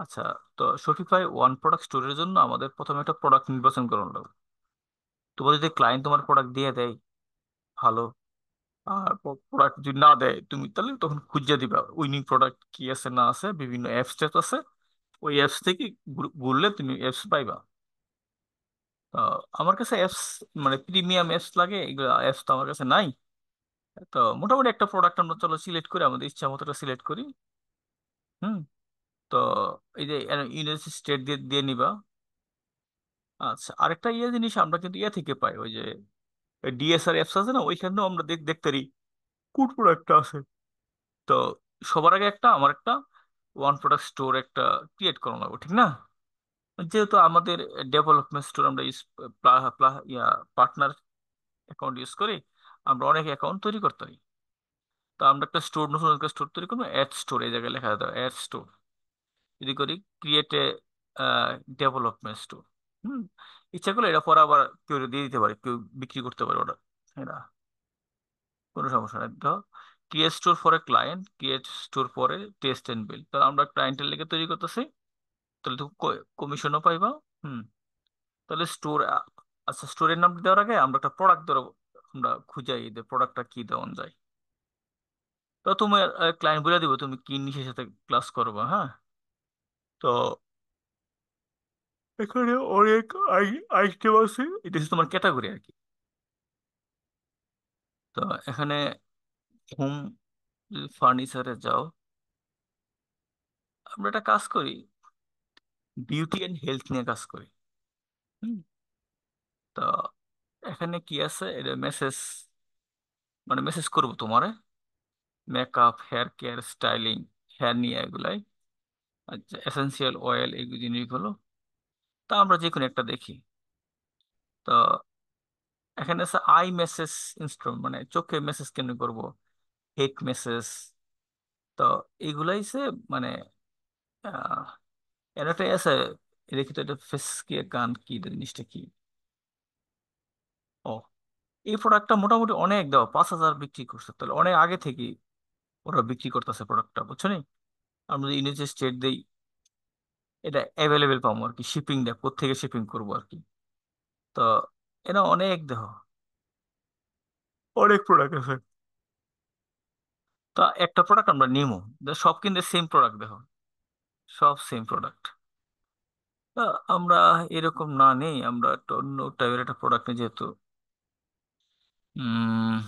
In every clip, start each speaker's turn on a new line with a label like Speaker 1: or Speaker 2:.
Speaker 1: আচ্ছা, তো Shopify one product স্টোরের জন্য আমাদের প্রথমে একটা প্রোডাক্ট নির্বাচন করানো লাগবে। তোমার যদি ক্লায়েন্ট তোমার প্রোডাক্ট দিয়ে দেয়, ভালো। আর প্রোডাক্ট যদি না দেয়, তুমি তাহলে তখন খুঁজে দিবা উইনিং প্রোডাক্ট কি আছে না আছে, বিভিন্ন অ্যাপস ট্যাপস আছে। ওই অ্যাপস থেকে ঘুরলে তুমি অ্যাপস পাইবা। তো আমার কাছে অ্যাপস, মানে প্রিমিয়াম অ্যাপস লাগে, এগুলো অ্যাপস তো আমার কাছে নাই। তো মোটামুটি একটা প্রোডাক্ট আমরা চলো সিলেক্ট করি, আমাদের ইচ্ছা মতো সিলেক্ট করি। হুম। তো এই যে ইউনাইটেড স্টেট দিয়ে দিয়ে নিবা। আচ্ছা, আরেকটা জিনিস আমরা কিন্তু থেকে পাই, ওই যে ডিএসআর অ্যাপস আছে না, ওইখানেও আমরা দেখতে পারি কোন প্রোডাক্টটা আছে। তো সবার আগে আমার একটা ওয়ান প্রোডাক্ট স্টোর একটা ক্রিয়েট করানো লাগবে, ঠিক না? যেহেতু আমাদের ডেভেলপমেন্ট স্টোর আমরা পার্টনার অ্যাকাউন্ট ইউজ করি, আমরা অনেক অ্যাকাউন্ট তৈরি করতে পারি। তো আমরা একটা স্টোর, নতুন একটা স্টোর তৈরি করবো, অ্যাড স্টোর, এই জায়গায় লেখা যাবে অ্যাড স্টোর। যদি করি ক্রিয়েট এ ডেভেলপমেন্ট স্টোর। হুম। ইচ্ছা করলে এটা পরে আবার কেউ দিয়ে দিতে পারে, কেউ বিক্রি করতে পারে ওটা। এটা কোনো সমস্যা নেই। তো create store for a client, create store পরে টেস্ট এন্ড বিল্ড, তাহলে আমরা ক্লায়েন্টের লেগে তৈরি করতেছি, তাহলে তো কমিশনও পাইবা। হুম। তাহলে স্টোর, আচ্ছা, স্টোরের নাম দেওয়ার আগে আমরা একটা প্রোডাক্ট ধরো, আমরা খুঁজাই যে প্রোডাক্টটা কি দেওয়া যায়। তো তোমার ক্লায়েন্ট বলে দিব তুমি কি নিশের সাথে ক্লাস করবা, হ্যাঁ। তো এখানে অনেক আইটেম আছে, এটা হচ্ছে তোমার ক্যাটাগরি আর কি। তো এখানে হোম ফার্নিচারে যাও, আমরা একটা কাজ করি, বিউটি অ্যান্ড হেলথ নিয়ে কাজ করি। হুম। তো এখানে কি আছে, এটা মেসেজ, মানে মেসেজ করবো তোমারে, makeup, hair care, styling, hair নিয়ে এগুলাই। আচ্ছা, এসেন্সিয়াল অয়েল, এই জিনিসগুলো। তা আমরা যে কোনো একটা দেখি। তো এখানে আছে আই মেসেজ ইনস্ট্রুমেন্ট, মানে চোখে মেসেজ কেন করব, হেড মেসেজ। তো এইগুলাই সে, মানে আহ, এর একটা আছে, দেখি তো এটা ফেস কি গান কি, এটা জিনিসটা কি। ও, এই প্রোডাক্টটা মোটামুটি অনেক দেওয়া, 5,000 বিক্রি করছে, তাহলে অনেক আগে থেকে ওরা বিক্রি করতেছে প্রোডাক্টটা, বুঝছো নি? আমরা যদি ইউনাইটেড স্টেট দেই, এটা অ্যাভেলেবেল পাবো আর কি, শিপিং দেয় কোথেকে শিপিং করবো আর কি। তো এটা অনেক দেহ, অনেক প্রোডাক্ট আছে। তা একটা প্রোডাক্ট আমরা নিবো, সব কিন্তু সেম প্রোডাক্ট দেখো, সব সেম প্রোডাক্ট। আমরা এরকম না নেই, আমরা একটা অন্য টাইপের একটা প্রোডাক্ট নিই যেহেতু। উম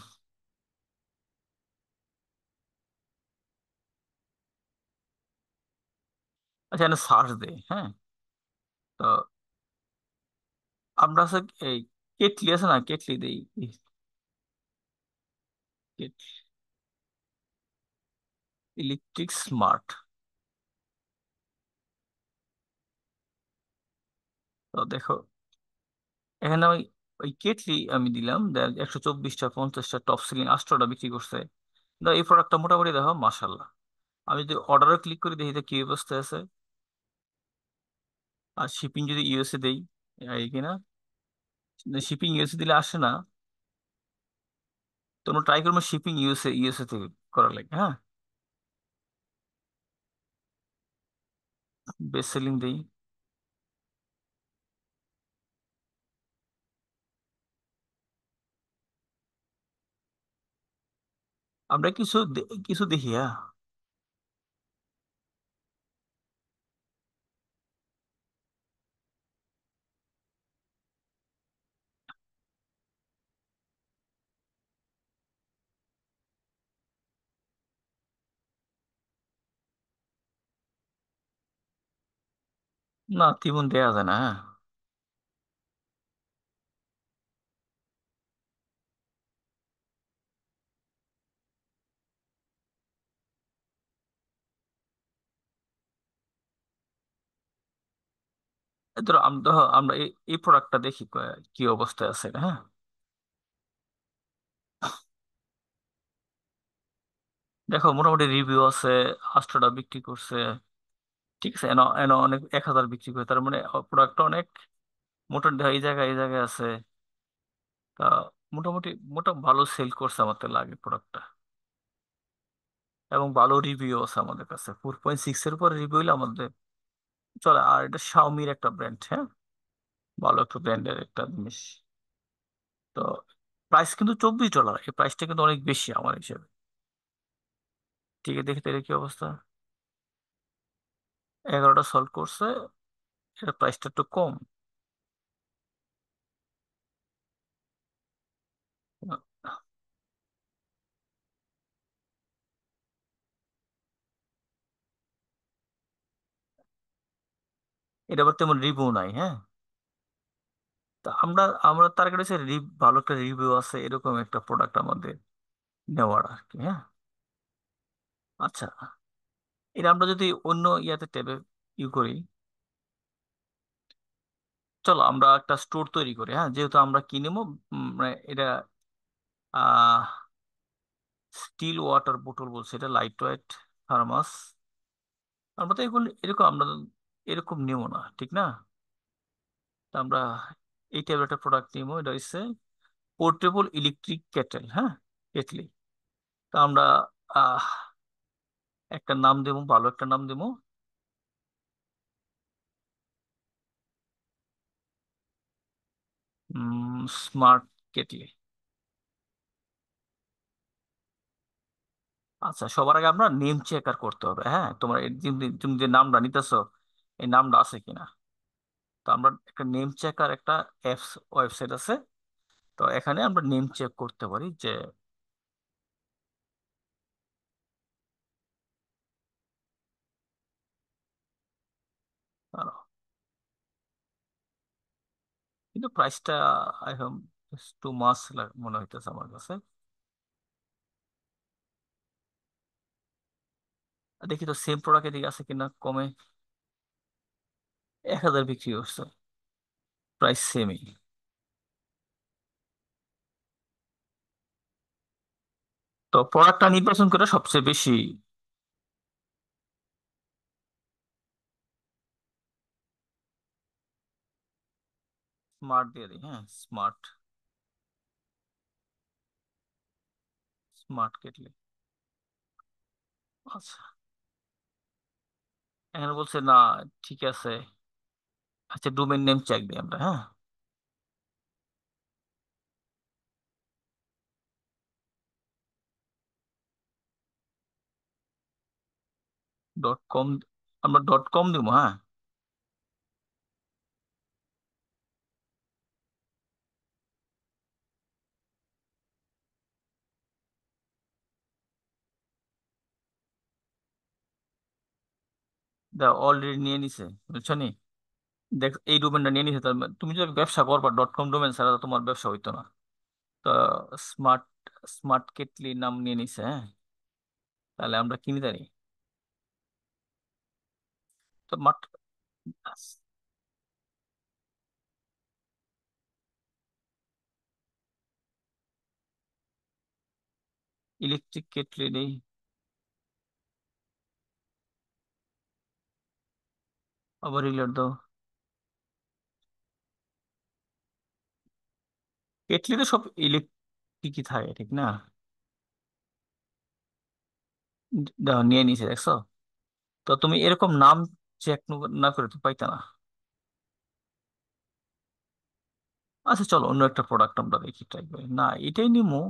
Speaker 1: আচ্ছা, এখানে সার্চ দেই, হ্যাঁ। তো আমরা আছে এই কেটলি আছে না, কেটলি দেই, ইলেকট্রিক স্মার্ট। তো দেখো এখানে ওই ওই কেটলি আমি দিলাম, 124টা 50টা টপ সিলিং 8টা বিক্রি করছে। এই প্রোডাক্টটা মোটামুটি দেখো মাসাল্লাহ। আমি যদি অর্ডারও ক্লিক করি, দেখি তো কি অবস্থা আছে। আর শিপিং যদি ইউএসএ দেই, এই কিনা, শিপিং ইউএসএ দিলে আসে না। তোমরা ট্রাই করবো শিপিং ইউএসএ থেকে করা লাগে, হ্যাঁ। বেস্ট সেলিং দেই। আমরা কিছু দেখি, হ্যাঁ। না, তেমন দেয়া যায় না, হ্যাঁ। ধরো আমরা এই প্রোডাক্টটা দেখি কি অবস্থায় আছে এটা, হ্যাঁ। দেখো মোটামুটি রিভিউ আছে, 8টা বিক্রি করছে, ঠিক আছে। এনে এনে অনেক 1,000 বিক্রি করে, তার মানে প্রোডাক্টটা অনেক মোটামুটি এই জায়গায় আছে। তা মোটামুটি ভালো সেল করছে আমাদের লাগে প্রোডাক্টটা, এবং ভালো রিভিউ আছে আমাদের কাছে, 4.6 এর উপর রিভিউ হইলে আমাদের চলে। আর এটা শাওমির একটা ব্র্যান্ড, হ্যাঁ, ভালো একটা ব্র্যান্ডের একটা জিনিস। তো প্রাইস কিন্তু $24, এই প্রাইসটা কিন্তু অনেক বেশি আমার হিসেবে। ঠিক আছে, দেখি তাহলে কি অবস্থা। 11টা সলভ করছে, এটা প্রাইসটা একটু কম। এটা আবার তেমন রিভিউ নাই, হ্যাঁ। তা আমরা আমরা তার কাছে ভালো একটা রিভিউ আছে এরকম একটা প্রোডাক্ট আমাদের নেওয়ার আর কি, হ্যাঁ। আচ্ছা, এটা আমরা যদি অন্য ইয়াতে ট্যাবে করি, চলো আমরা একটা স্টোর তৈরি করি, হ্যাঁ, যেহেতু আমরা কিনবো। মানে এটা আহ স্টিল ওয়াটার বোতল বলছে, এটা লাইট ওয়েট থার্মাস। আমরা তো এগুলো এরকম আমরা এরকম নিব না, ঠিক না? তা আমরা এই টাইপের একটা প্রোডাক্ট নিবো, এটা হচ্ছে পোর্টেবল ইলেকট্রিক কেটেল, হ্যাঁ, কেটলি। তা আমরা আহ একটা নাম দেবো, ভালো একটা নাম দেবো। Smart kettle. আচ্ছা, সবার আগে আমরা নেম চেকার করতে হবে, হ্যাঁ। তোমার তুমি যে নামটা নিতেছো, এই নামটা আছে কিনা। তো আমরা একটা নেম চেকার একটা অ্যাপস ওয়েবসাইট আছে, তো এখানে আমরা নেম চেক করতে পারি যে আহ, কিন্তু প্রাইসটা আই হোম টু মাস মনে হইতেছে আমার কাছে। দেখি তো সেম প্রোডাক্ট এদিকে আছে কিনা কমে। 1,000 বিক্রি করছে, প্রাইস সেমই। তো প্রোডাক্টটা নির্বাচন করে সবচেয়ে বেশি স্মার্ট দিয়ে দিই, হ্যাঁ, স্মার্ট। Smart kettle. আচ্ছা, এখানে বলছে না, ঠিক আছে। আচ্ছা, ডোমেন নেম চেক দিই আমরা, হ্যাঁ। .com, আমরা .com দিব, হ্যাঁ। দা অলরেডি নিয়ে নিছে, বুঝছো নি। দেখ, এই ডোমেনটা নিয়ে নিছে, তার তুমি যদি ব্যবসা করবা .com ডোমেন ছাড়া তো তোমার ব্যবসা হইতো না। তো স্মার্ট স্মার্ট কেটলি নাম নিয়ে নিছে, হ্যাঁ। তাহলে আমরা কিনি তারি। তো ইলেকট্রিক কেটলি নেই। আবার রিলোড দাও। কেটলিতে সব ইলেকট্রিকই থাকে, ঠিক না? দাও, নিয়ে নিছে, দেখছো? তো তুমি এরকম নাম চেক না করে তো পাইতা না। আচ্ছা, চলো অন্য একটা প্রোডাক্ট আমরা দেখি, ট্রাই করি না, এটাই নিমো।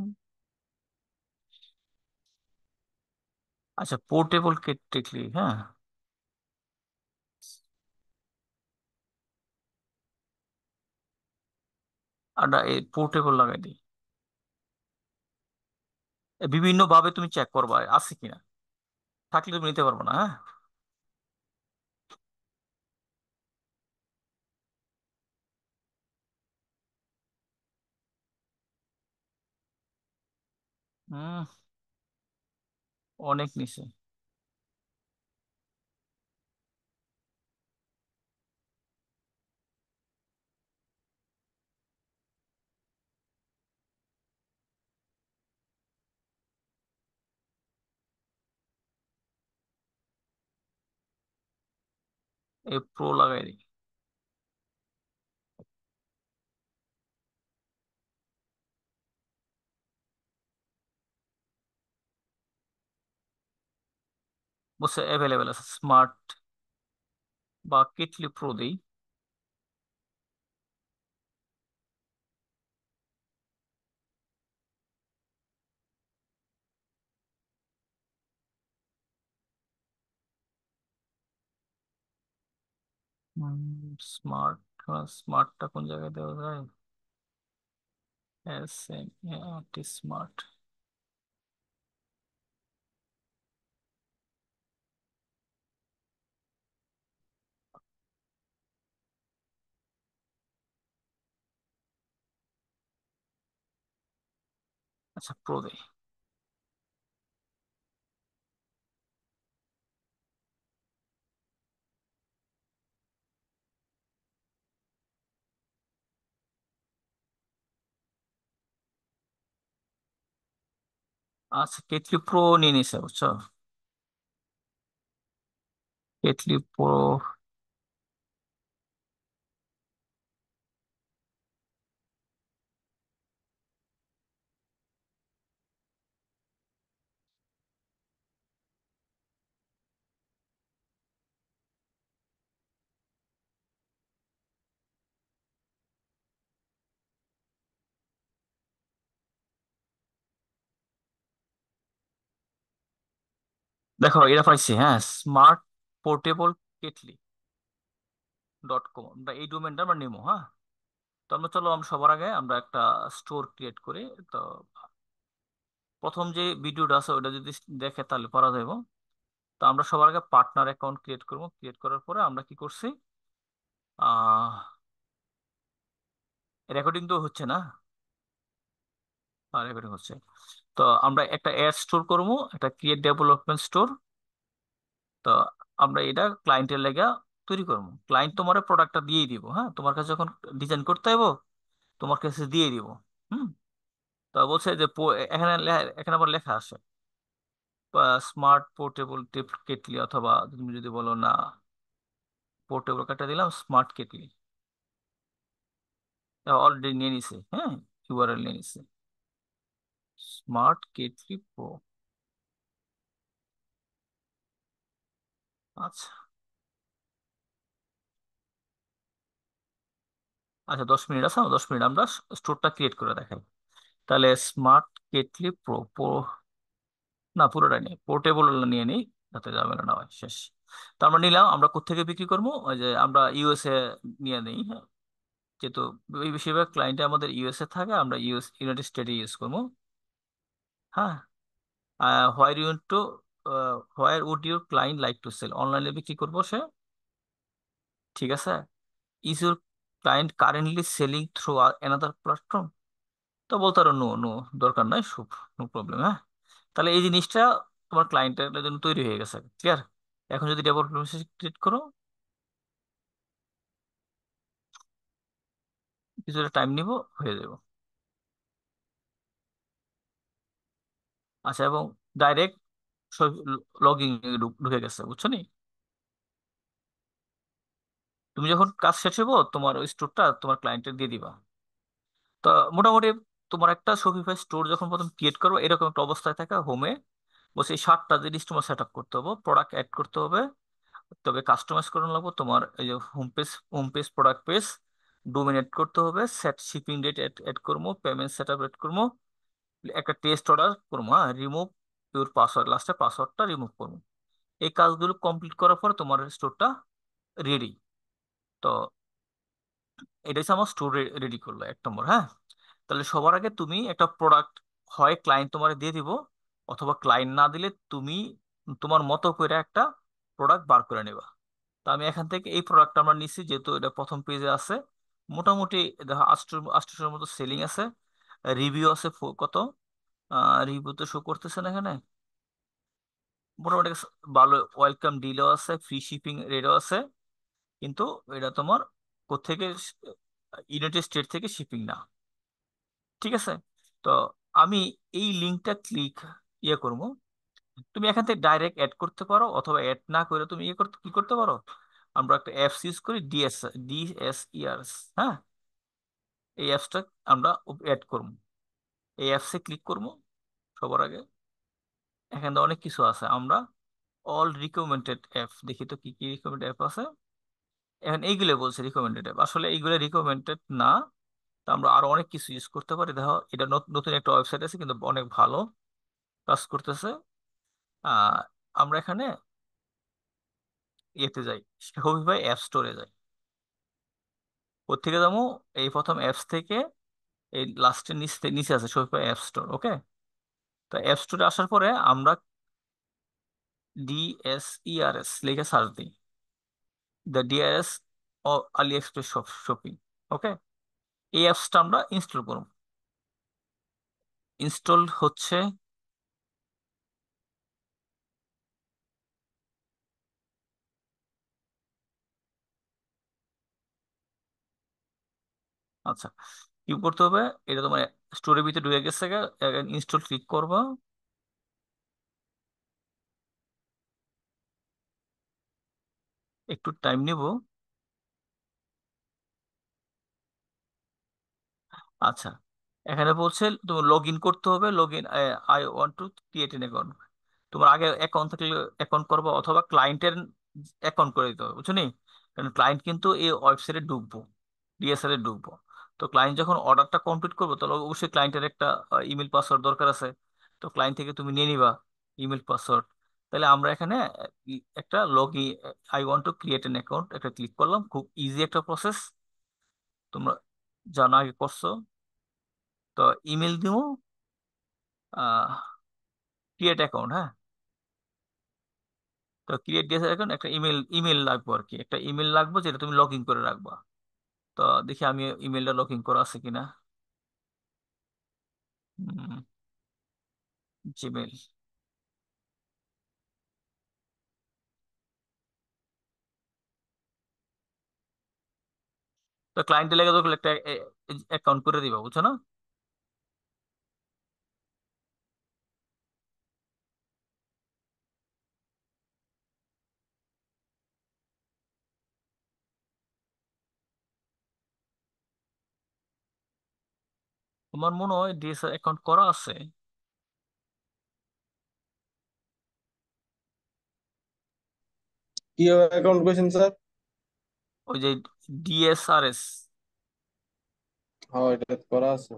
Speaker 1: আচ্ছা, পোর্টেবল কেটলি, হ্যাঁ। আর এই পোর্টেবল লাগাই দিই। বিভিন্ন ভাবে তুমি চেক করবা আছে কিনা, থাকলে তুমি নিতে পারবো না, হ্যাঁ। হুম, অনেক নিচে। এই প্রো লাগাই দিই। বসে অ্যাভেলেবেল আছে স্মার্ট। বা কেটলি প্রো দেই। স্মার্ট, স্মার্টটা কোন জায়গায় দেওয়া যায়? S M T smart. আচ্ছা, প্রো দেই। আচ্ছা, কেটলি প্রো নিয়ে নিছে বুঝছো। Kettle pro. দেখো এটা পাইছি, হ্যাঁ, smart portable kettle dot com, আমরা এই ডোমেনটা আমরা নিবো, হ্যাঁ। তো আমরা চলো, আমরা সবার আগে আমরা একটা স্টোর ক্রিয়েট করি। তো প্রথম যে ভিডিওটা আছে ওটা যদি দেখে তাহলে পারা যাবে। তো আমরা সবার আগে পার্টনার অ্যাকাউন্ট ক্রিয়েট করবো, ক্রিয়েট করার পরে আমরা কি করছি, আহ রেকর্ডিং তো হচ্ছে না? রেকর্ডিং হচ্ছে। তো আমরা একটা অ্যাড স্টোর করবো, একটা ক্রিয়েট ডেভেলপমেন্ট স্টোর। তো আমরা এটা ক্লায়েন্টের লেগা তৈরি করবো। ক্লায়েন্ট তোমার প্রোডাক্টটা দিয়ে দিব, হ্যাঁ, তোমার কাছে যখন ডিজাইন করতে হবে তোমার কাছে দিয়ে দিব। হুম। তো বলছে যে এখানে এখানে আবার লেখা আছে স্মার্ট পোর্টেবল টিপ কেটলি, অথবা তুমি যদি বলো না, পোর্টেবল কাটা দিলাম স্মার্ট কেটলি, অলরেডি নিয়ে নিছে, হ্যাঁ, ইউআরএল নিয়ে নিছে, স্মার্ট কেটলি প্রো। আচ্ছা। আচ্ছা, 10 মিনিট আছে, 10 মিনিট আমরা স্টোরটা ক্রিয়েট করে দেখাই। তাহলে স্মার্ট কেটলি প্রো প্রো, না পুরোটাই নেই, পোর্টেবল নিয়ে নিই, যাতে ঝামেলা না হয়। শেষ। তো আমরা নিলাম, আমরা কোত্থেকে বিক্রি করবো, ওই যে আমরা ইউএসএ নিয়ে নিই, হ্যাঁ। যেহেতু বেশিরভাগ ক্লায়েন্টে আমাদের ইউএসএ থাকে, আমরা ইউনাইটেড স্টেটে ইউজ করবো। হ্যাঁ। Where you to, where would your client like to sell, অনলাইনে বিক্রি করবো সে। ঠিক আছে। Is your client currently selling through another platform? তো বলতে পারো নো, নো, দরকার নাই, সুপ, নো প্রবলেম, হ্যাঁ। তাহলে এই জিনিসটা তোমার ক্লায়েন্টের জন্য তৈরি হয়ে গেছে, ক্লিয়ার। এখন যদি ডেভেলপমেন্ট ক্রিয়েট করো, কিছুটা টাইম নিব, হয়ে যাব। আচ্ছা, এবং ডাইরেক্ট লগইন ঢুকে গেছে, বুঝছো নি? তুমি যখন কাজ শেষ হবো তোমার ওই স্টোরটা তোমার ক্লায়েন্টের দিয়ে দিবা। তো মোটামুটি তোমার একটা শপিফাই স্টোর যখন প্রথম ক্রিয়েট করবো এরকম একটা অবস্থায় থাকে হোমে বসে, এই 7টা জিনিস তোমার সেট আপ করতে হবে, প্রোডাক্ট অ্যাড করতে হবে, তবে কাস্টমাইজ করে লাগবে তোমার এই যে home page product page, domain add করতে হবে, সেট শিপিং ডেট এড করবো, পেমেন্ট সেট আপ এড করবো, একটা টেস্ট অর্ডার করবো, হ্যাঁ, রিমুভ ইউর পাসওয়ার্ড, লাস্টে পাসওয়ার্ডটা রিমুভ করবো। এই কাজগুলো কমপ্লিট করার পর তোমার স্টোরটা রেডি। তো এটা হচ্ছে আমার স্টোর রেডি করলো 1 নম্বর, হ্যাঁ। তাহলে সবার আগে তুমি একটা প্রোডাক্ট, হয় ক্লায়েন্ট তোমার দিয়ে দিব, অথবা ক্লায়েন্ট না দিলে তুমি তোমার মতো করে একটা প্রোডাক্ট বার করে নেবা। তো আমি এখান থেকে এই প্রোডাক্টটা আমরা নিচ্ছি, যেহেতু এটা প্রথম পেজে আছে। মোটামুটি দেখো 800-এর মতো সেলিং আছে, রিভিউ আছে কত, রিভিউ তো শো করতেছে না এখানে। মোটামুটি ভালো ওয়েলকাম ডিলও আছে, ফ্রি শিপিং রেটও আছে। কিন্তু এটা তোমার কোত্থেকে, ইউনাইটেড স্টেট থেকে শিপিং না। ঠিক আছে। তো আমি এই লিঙ্কটা ইয়ে করবো। তুমি এখান থেকে ডাইরেক্ট অ্যাড করতে পারো, অথবা অ্যাড না করে তুমি ইয়ে করতে কি করতে পারো, আমরা একটা অ্যাপস ইউজ করি, ডিএসইআরস, হ্যাঁ। এই অ্যাপসটা আমরা অ্যাড করবো, এই অ্যাপসে ক্লিক করবো সবার আগে। এখানে অনেক কিছু আছে, আমরা অল রিকমেন্ডেড অ্যাপ দেখি তো কি কি রিকমেন্ডেড অ্যাপ আছে। এখন এইগুলো বলছে রিকমেন্ডেড অ্যাপ, আসলে এইগুলো রিকমেন্ডেড না। তো আমরা আরো অনেক কিছু ইউজ করতে পারি। দেখো এটা নতুন একটা ওয়েবসাইট আছে কিন্তু অনেক ভালো কাজ করতেছে। আহ আমরা এখানে ইয়েতে যাই, শপিফাই অ্যাপ স্টোরে যাই। কোথেকে যাবো? এই প্রথম অ্যাপস থেকে এই লাস্টের নিচে নিচে আছে শপিফাই অ্যাপ স্টোর, ওকে। তো অ্যাপ স্টোরে আসার পরে আমরা DSERS লিখে সার্চ দিই, দ্য ডিআরএস ও আলি এক্সপ্রেস শপিং, ওকে। এই অ্যাপসটা আমরা ইনস্টল করব। ইনস্টল হচ্ছে। আচ্ছা, কি করতে হবে? এটা তোমার স্টোরের ভিতরে ঢুকে গেছে, ইনস্টল ক্লিক করবা। একটু টাইম নিব। আচ্ছা, এখানে বলছে তুমি লগ ইন করতে হবে। Log in, I want to create N account. তোমার আগে অ্যাকাউন্ট থাকলে অ্যাকাউন্ট করবো, অথবা ক্লায়েন্টের অ্যাকাউন্ট করে দিতে হবে, বুঝছো নি? কারণ ক্লায়েন্ট কিন্তু এই ওয়েবসাইটে ঢুকবো, ডিএসএল এ ঢুকবো। তো ক্লায়েন্ট যখন অর্ডারটা কমপ্লিট করবো, তাহলে অবশ্যই ক্লায়েন্টের একটা ইমেল পাসওয়ার্ড দরকার আছে। তো ক্লায়েন্ট থেকে তুমি নিয়ে নিবা ইমেল পাসওয়ার্ড। তাহলে আমরা এখানে একটা log in, I want to create N account, একটা ক্লিক করলাম। খুব ইজি একটা প্রসেস, তোমরা জানো, আগে করছো। তো ইমেল দিব, ক্রিয়েট অ্যাকাউন্ট, হ্যাঁ। তো ক্রিয়েট ডিএসএল অ্যাকাউন্ট, একটা ইমেল ইমেল লাগবে আর কি, একটা ইমেল লাগবে যেটা তুমি লগ ইন করে রাখবা। তো দেখি আমি ইমেলটা লগ ইন করা আছে কিনা। জিমেল। তো ক্লায়েন্টের লেগে তো একটা অ্যাকাউন্ট করে দিবা, বুঝছো না? তোমার মনে হয় ডিএসএল অ্যাকাউন্ট করা আছে।
Speaker 2: কি অ্যাকাউন্ট করেছেন স্যার?
Speaker 1: ওই যে ডিএসআরএস।
Speaker 2: হ্যাঁ, এটা করা আছে।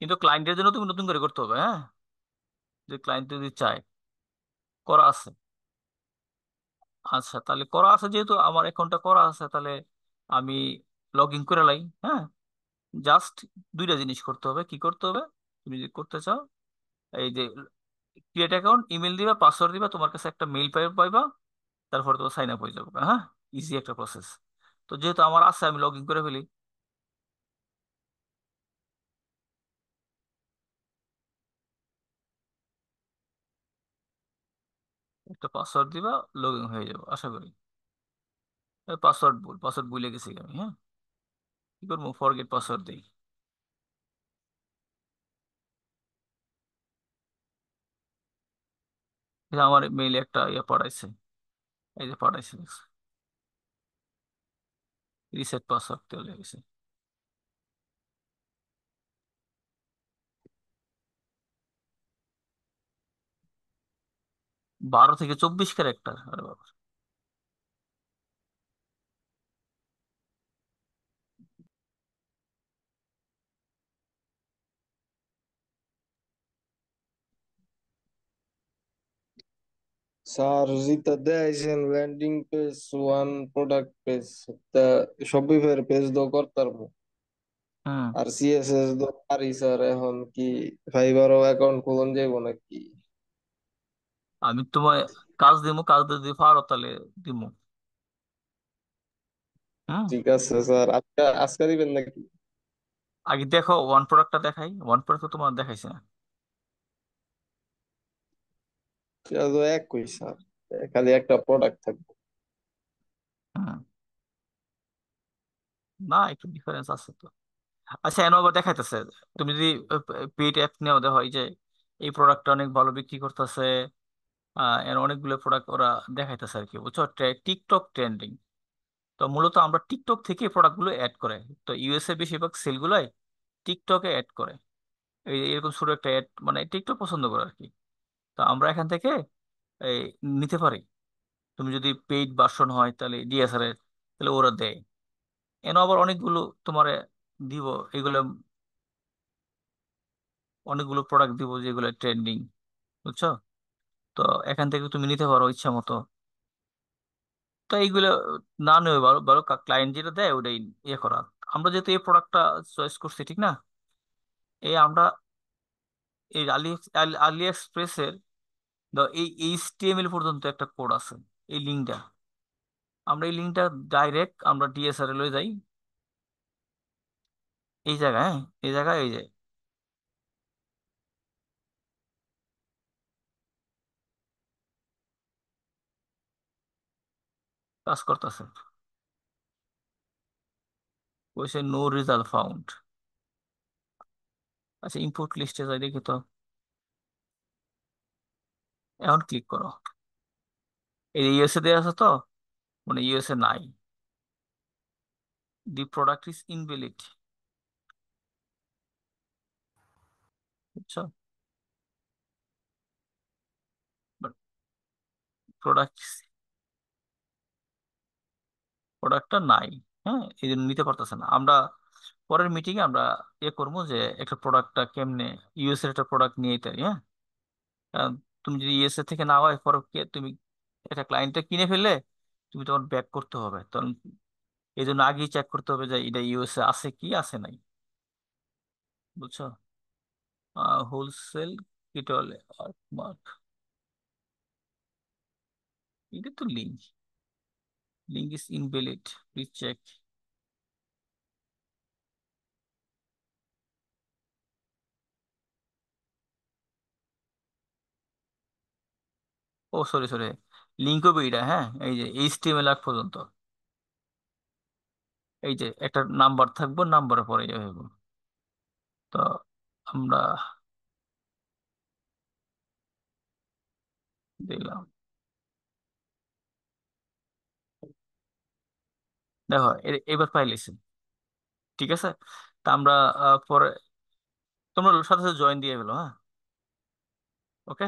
Speaker 1: কিন্তু ক্লায়েন্টের জন্য তুমি নতুন করে করতে হবে, হ্যাঁ। যে ক্লায়েন্ট যদি চায়, করা আছে। আচ্ছা, তাহলে করা আছে, যেহেতু আমার অ্যাকাউন্টটা করা আছে, তাহলে আমি লগ ইন করে লাই, হ্যাঁ। জাস্ট দুইটা জিনিস করতে হবে। কি করতে হবে? তুমি যদি করতে চাও, এই যে ক্রিয়েট অ্যাকাউন্ট, ইমেল দিবা, পাসওয়ার্ড দিবা, তোমার কাছে একটা মেইল পাইবা। তারপরে তো সাইন আপ হয়ে যাবে, হ্যাঁ। ইজি একটা প্রসেস। তো যেহেতু আমার আছে, আমি লগ ইন করে ফেলি। একটা পাসওয়ার্ড দিবা, লগ ইন হয়ে যাবে আশা করি। পাসওয়ার্ড ভুলে গেছি আমি, হ্যাঁ। কি করবো? ফরগেট পাসওয়ার্ড দিই। এই যে আমার মেইলে একটা ইয়ে পাঠাইছে, এই যে পাঠাইছে, রিসেট পাসওয়ার্ড চলে গেছে। 12 থেকে 24 ক্যারেক্টার, আরে বাবা।
Speaker 2: স্যার, যেটা দেয়ছেন landing page, one product page, তা শপিফাইয়ের পেজ দো করতে পারবো।
Speaker 1: হুম।
Speaker 2: আর সিএসএস দো পারি স্যার। এখন কি ফাইবারও অ্যাকাউন্ট খুলন যাইবো নাকি?
Speaker 1: আমি তোমায় কাজ দিমু, কাজ যদি পারো তাহলে দিমু। হুম।
Speaker 2: ঠিক আছে স্যার, আজকে আজকে দিবেন নাকি?
Speaker 1: আগে দেখো, ওয়ান প্রোডাক্টটা দেখাই, ওয়ান প্রোডাক্ট তো তোমার দেখাইছে না।
Speaker 2: সেটা তো একই স্যার, খালি একটা প্রোডাক্ট থাকবে।
Speaker 1: হুম। না, একটু ডিফারেন্স আছে তো। আচ্ছা, এনে আবার দেখাইতেছে, তুমি যদি পেইড অ্যাপ নেও, দেখো এই যে এই প্রোডাক্টটা অনেক ভালো বিক্রি করতেছে। এর অনেকগুলো প্রোডাক্ট ওরা দেখাইতেছে আর কি, বুঝছো? TikTok trending. তো মূলত আমরা টিকটক থেকে প্রোডাক্টগুলো অ্যাড করে। তো ইউএসএ বেশিরভাগ সেলগুলাই টিকটকে অ্যাড করে। এরকম ছোট একটা অ্যাড, মানে টিকটক পছন্দ করে আর কি। তো আমরা এখান থেকে এই নিতে পারি। তুমি যদি পেইড ভার্সন হয় তাহলে ডিএসআর এর, তাহলে ওরা দেয়। এন আবার অনেকগুলো তোমার দিব, এগুলো অনেকগুলো প্রোডাক্ট দিব যেগুলো ট্রেন্ডিং, বুঝছো? তো এখান থেকে তুমি নিতে পারো ইচ্ছা মতো। তো এইগুলো না নেওয়া ভালো, ভালো ক্লায়েন্ট যেটা দেয় ওটাই ইয়ে করা। আমরা যেহেতু এই প্রোডাক্টটা চয়েস করছি, ঠিক না? এই আমরা এই আলি এক্সপ্রেসের এই এইচটিএমএল পর্যন্ত একটা কোড আছে, এই লিঙ্কটা, আমরা এই লিঙ্কটা ডাইরেক্ট আমরা ডিএসআর এ যাই, এই জায়গায়, হ্যাঁ, এই জায়গায়, এই যে কাজ করতেছে, কইছে নো রেজাল্ট ফাউন্ড। আচ্ছা, ইনপুট লিস্টে যাই দেখি তো, এখন ক্লিক করো। এই ইউএসএ দেওয়া আছে তো, মানে ইউএসএ নাই, দি প্রোডাক্ট ইজ ইনভ্যালিড, বুঝছো? বাট প্রোডাক্ট, প্রোডাক্টটা নাই, হ্যাঁ, এই জন্য নিতে পারতেছে না। আমরা পরের মিটিং এ আমরা করবো যে একটা প্রোডাক্টটা কেমনে ইউএস এর একটা প্রোডাক্ট নিয়ে তাই, হ্যাঁ। কারণ তুমি যদি ইউএসএ থেকে না হয়, পরে তুমি একটা ক্লায়েন্টটা কিনে ফেললে তুমি তখন ব্যাক করতে হবে, তখন এই জন্য আগেই চেক করতে হবে যে এটা ইউএসএ আছে কি আছে নাই, বুঝছো? হোলসেল কিটল মার্ক, এটা তো link, link is invalid, please check. ও সরি সরি, লিঙ্ক হবে এটা, হ্যাঁ, এই যে এইচটিএমএল পর্যন্ত, এই যে একটা নাম্বার থাকবো, নাম্বারের পরে ইয়ে হইব। তো আমরা দিলাম, দেখো এবার পাইলেছি, ঠিক আছে। তা আমরা পরে তোমরা সাথে সাথে জয়েন দিয়ে ফেলো, হ্যাঁ। ওকে।